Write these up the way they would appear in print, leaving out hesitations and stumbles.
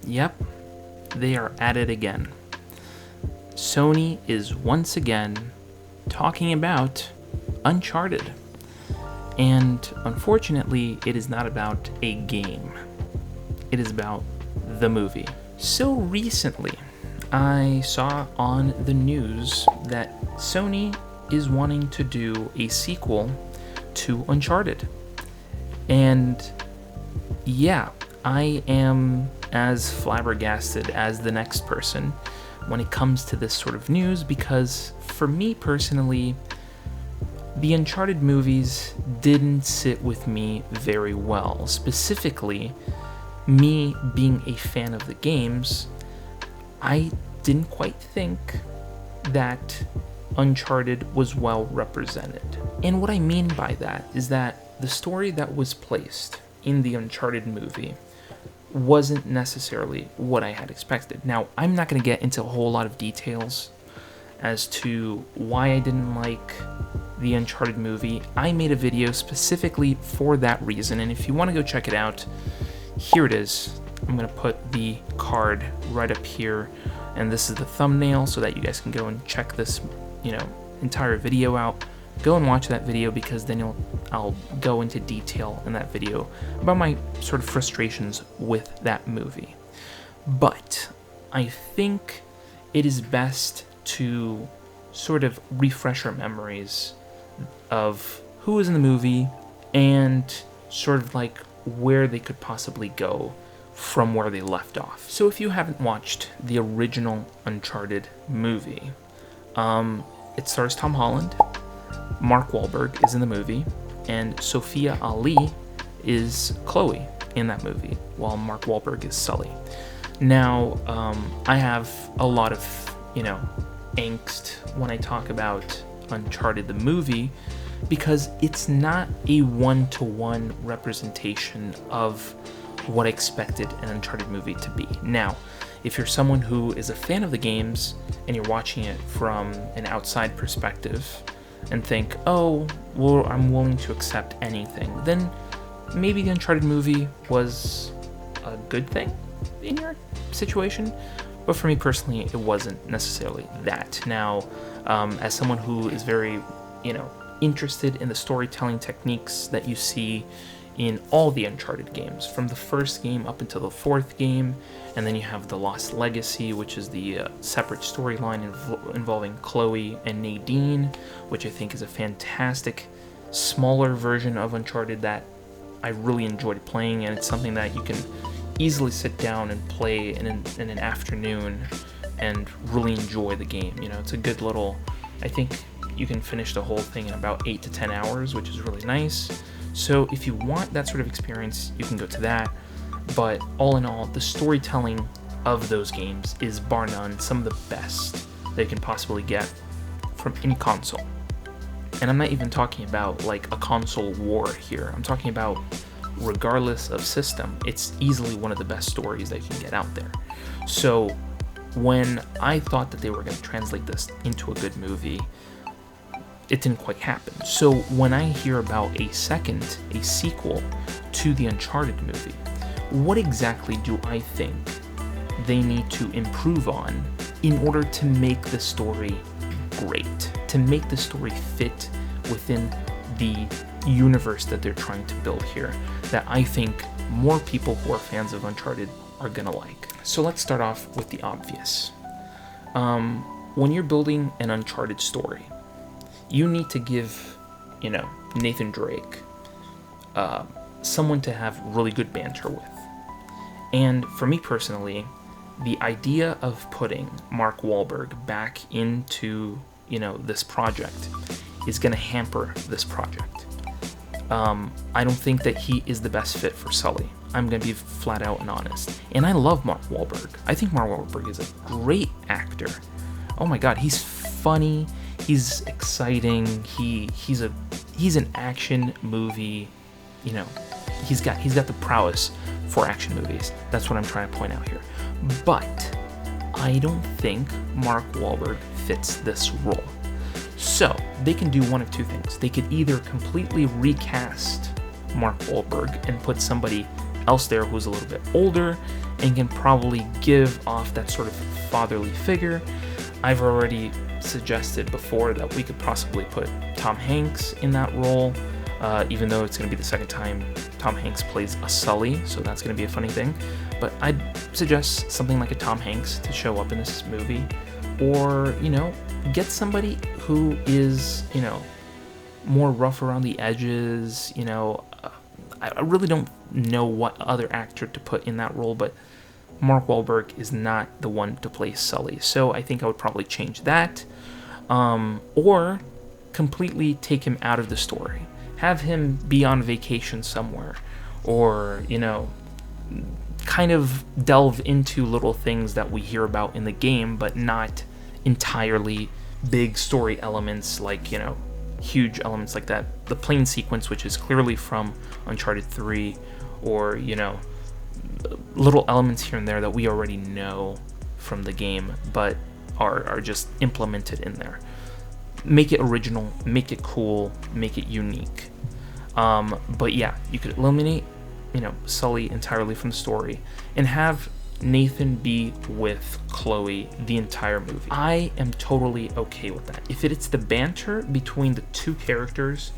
Yep, they are at it again. Sony is once again talking about Uncharted. And unfortunately, it is not about a game. It is about the movie. So recently, I saw on the news that Sony is wanting to do a sequel to Uncharted. And yeah, I am as flabbergasted as the next person when it comes to this sort of news, because for me personally, the Uncharted movies didn't sit with me very well. Specifically, me being a fan of the games, I didn't quite think that Uncharted was well represented. And what I mean by that is that the story that was placed in the Uncharted movie wasn't necessarily what I had expected. Now, I'm not going to get into a whole lot of details as to why I didn't like the Uncharted movie. I made a video specifically for that reason, and if you want to go check it out, here it is. I'm going to put the card right up here, and this is the thumbnail so that you guys can go and check this, entire video out. Go and watch that video, because then I'll go into detail in that video about my sort of frustrations with that movie. But I think it is best to sort of refresh our memories of who was in the movie and sort of like where they could possibly go from where they left off. So if you haven't watched the original Uncharted movie, it stars Tom Holland, Mark Wahlberg is in the movie, and Sophia Ali is Chloe in that movie, while Mark Wahlberg is Sully. Now, I have a lot of, angst when I talk about Uncharted the movie, because it's not a one-to-one representation of what I expected an Uncharted movie to be. Now, if you're someone who is a fan of the games and you're watching it from an outside perspective and think, oh, well, I'm willing to accept anything, then maybe the Uncharted movie was a good thing in your situation. But for me personally, it wasn't necessarily that. Now, as someone who is very, interested in the storytelling techniques that you see in all the Uncharted games, from the first game up until the fourth game, and then you have The Lost Legacy, which is the separate storyline involving Chloe and Nadine, which I think is a fantastic, smaller version of Uncharted that I really enjoyed playing, and it's something that you can easily sit down and play in an afternoon and really enjoy the game. It's a good little, I think you can finish the whole thing in about 8 to 10 hours, which is really nice. So if you want that sort of experience, you can go to that. But all in all, the storytelling of those games is bar none some of the best they can possibly get from any console. And I'm not even talking about like a console war here. I'm talking about regardless of system, it's easily one of the best stories that you can get out there. So when I thought that they were going to translate this into a good movie, it didn't quite happen. So when I hear about a sequel to the Uncharted movie, what exactly do I think they need to improve on in order to make the story great, to make the story fit within the universe that they're trying to build here, that I think more people who are fans of Uncharted are gonna like? So let's start off with the obvious. When you're building an Uncharted story, you need to give, Nathan Drake someone to have really good banter with. And for me personally, the idea of putting Mark Wahlberg back into, this project is going to hamper this project. I don't think that he is the best fit for Sully. I'm going to be flat out and honest. And I love Mark Wahlberg. I think Mark Wahlberg is a great actor. Oh my God, he's funny. He's exciting. He's an action movie. He's got the prowess for action movies. That's what I'm trying to point out here. But I don't think Mark Wahlberg fits this role. So they can do one of two things. They could either completely recast Mark Wahlberg and put somebody else there who's a little bit older and can probably give off that sort of fatherly figure. I've already suggested before that we could possibly put Tom Hanks in that role, even though it's going to be the second time Tom Hanks plays a Sully, so that's going to be a funny thing. But I'd suggest something like a Tom Hanks to show up in this movie, or, get somebody who is, more rough around the edges. I really don't know what other actor to put in that role, but Mark Wahlberg is not the one to play Sully, so I think I would probably change that, or completely take him out of the story. Have him be on vacation somewhere, or, kind of delve into little things that we hear about in the game, but not entirely big story elements like, huge elements like that. The plane sequence, which is clearly from Uncharted 3, or, little elements here and there that we already know from the game, but are just implemented in there. Make it original, make it cool, make it unique. But yeah, you could eliminate, Sully entirely from the story and have Nathan be with Chloe the entire movie. I am totally okay with that. If it's the banter between the two characters,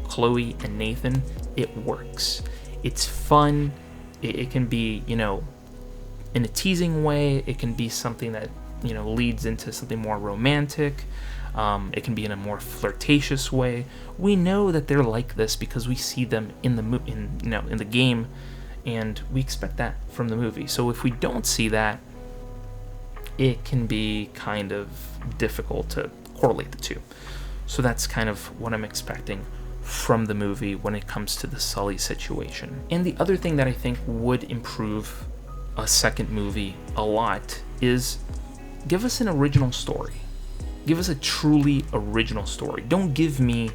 Chloe and Nathan, it works. It's fun. It can be, in a teasing way. It can be something that, leads into something more romantic. It can be in a more flirtatious way. We know that they're like this because we see them in the game, and we expect that from the movie. So if we don't see that, it can be kind of difficult to correlate the two. So that's kind of what I'm expecting from the movie when it comes to the Sully situation. And the other thing that I think would improve a second movie a lot is give us an original story. Give us a truly original story. Don't give me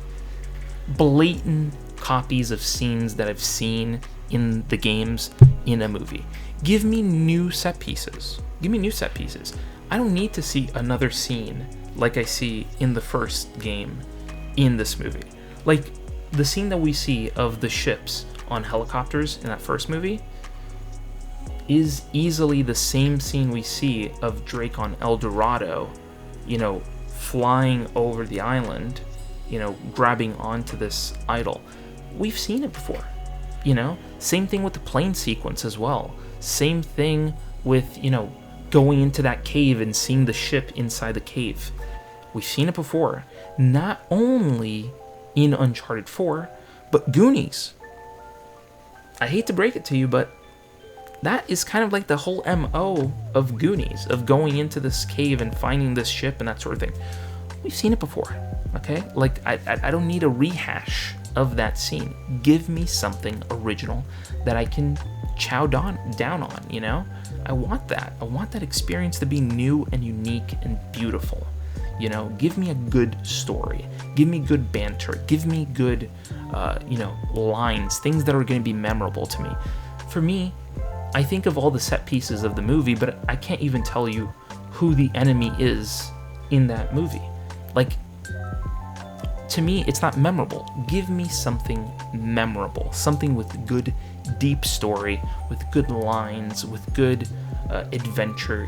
blatant copies of scenes that I've seen in the games in a movie. Give me new set pieces. I don't need to see another scene like I see in the first game in this movie. Like, the scene that we see of the ships on helicopters in that first movie is easily the same scene we see of Drake on El Dorado, flying over the island, grabbing onto this idol. We've seen it before, Same thing with the plane sequence as well. Same thing with, going into that cave and seeing the ship inside the cave. We've seen it before. Not only in Uncharted 4, but Goonies. I hate to break it to you, but that is kind of like the whole MO of Goonies, of going into this cave and finding this ship and that sort of thing. We've seen it before, okay? Like, I don't need a rehash of that scene. Give me something original that I can chow down on, I want that. I want that experience to be new and unique and beautiful. Give me a good story. Give me good banter. Give me good, lines, things that are going to be memorable to me. For me, I think of all the set pieces of the movie, but I can't even tell you who the enemy is in that movie. Like, to me, it's not memorable. Give me something memorable, something with good, deep story, with good lines, with good adventure,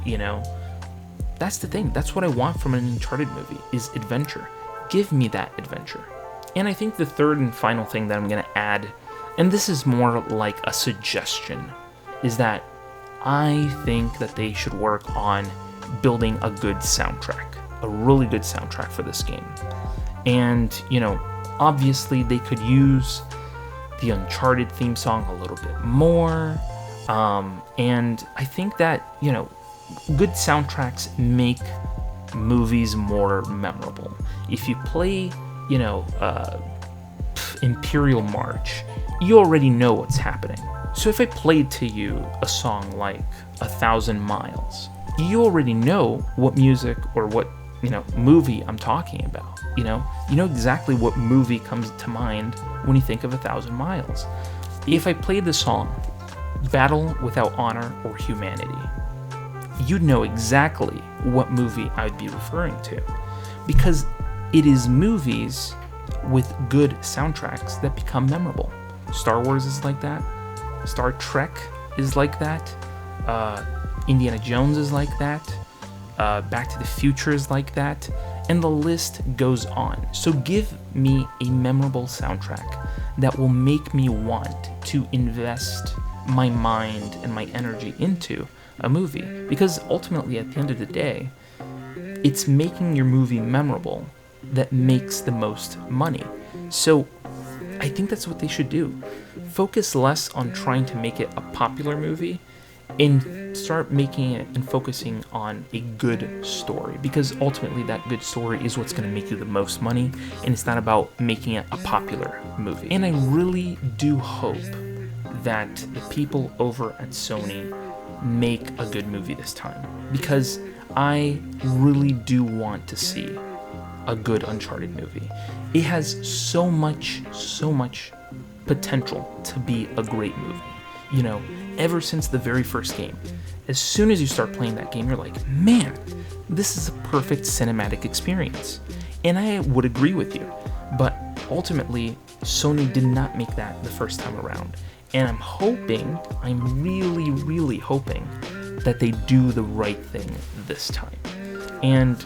That's the thing. That's what I want from an Uncharted movie, is adventure. Give me that adventure. And I think the third and final thing that I'm going to add, and this is more like a suggestion, is that I think that they should work on building a good soundtrack, a really good soundtrack for this game. And, obviously they could use the Uncharted theme song a little bit more. And I think that, good soundtracks make movies more memorable. If you play, Imperial March, you already know what's happening. So if I played to you a song like 1,000 Miles, you already know what music or what, movie I'm talking about. You know exactly what movie comes to mind when you think of 1,000 Miles. If I played the song Battle Without Honor or Humanity, you'd know exactly what movie I'd be referring to, because it is movies with good soundtracks that become memorable. Star Wars is like that. Star Trek is like that. Indiana Jones is like that. Back to the Future is like that. And the list goes on. So give me a memorable soundtrack that will make me want to invest my mind and my energy into a movie. Because ultimately, at the end of the day, it's making your movie memorable that makes the most money. So I think that's what they should do. Focus less on trying to make it a popular movie and start making it and focusing on a good story, because ultimately that good story is what's going to make you the most money, and it's not about making it a popular movie. And I really do hope that the people over at Sony make a good movie this time, because I really do want to see a good Uncharted movie. It has so much potential to be a great movie. You know, ever since the very first game, as soon as you start playing that game, you're like, man, this is a perfect cinematic experience. And I would agree with you, but ultimately, Sony did not make that the first time around. And I'm really hoping that they do the right thing this time. And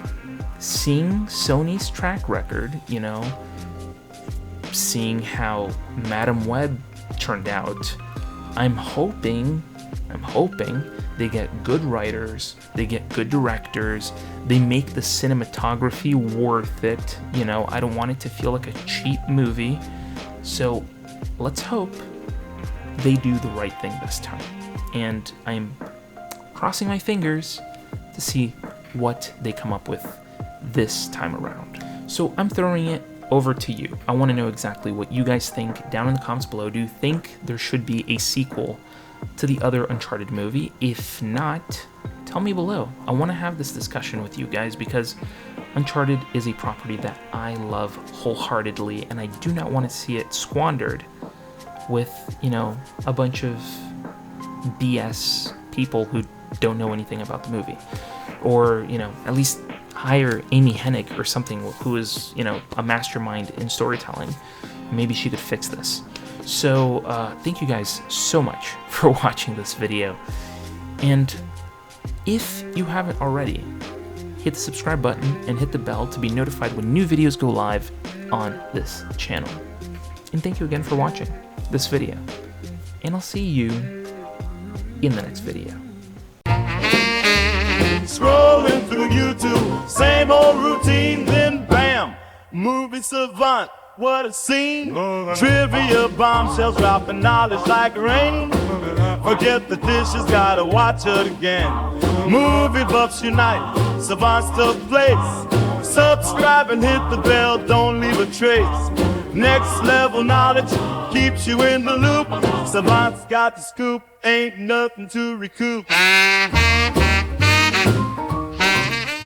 seeing Sony's track record, you know, seeing how Madam Web turned out, I'm hoping they get good writers, they get good directors, they make the cinematography worth it. You know, I don't want it to feel like a cheap movie. So let's hope they do the right thing this time. And I'm crossing my fingers to see what they come up with this time around. So I'm throwing it over to you. I want to know exactly what you guys think down in the comments below. Do you think there should be a sequel to the other Uncharted movie? If not, tell me below. I want to have this discussion with you guys, because Uncharted is a property that I love wholeheartedly, and I do not want to see it squandered with, you know, a bunch of BS people who don't know anything about the movie. Or, you know, at least hire Amy Hennig or something who is, you know, a mastermind in storytelling. Maybe she could fix this. So thank you guys so much for watching this video. And if you haven't already, hit the subscribe button and hit the bell to be notified when new videos go live on this channel. And thank you again for watching this video. And I'll see you in the next video. Scrolling through YouTube, same old routine, then bam, movie savant, what a scene. Trivia bombshells dropping knowledge like rain. Forget the dishes, gotta watch it again. Movie buffs unite, savants to place. Subscribe and hit the bell, don't leave a trace. Next level knowledge keeps you in the loop. Savants got the scoop, ain't nothing to recoup.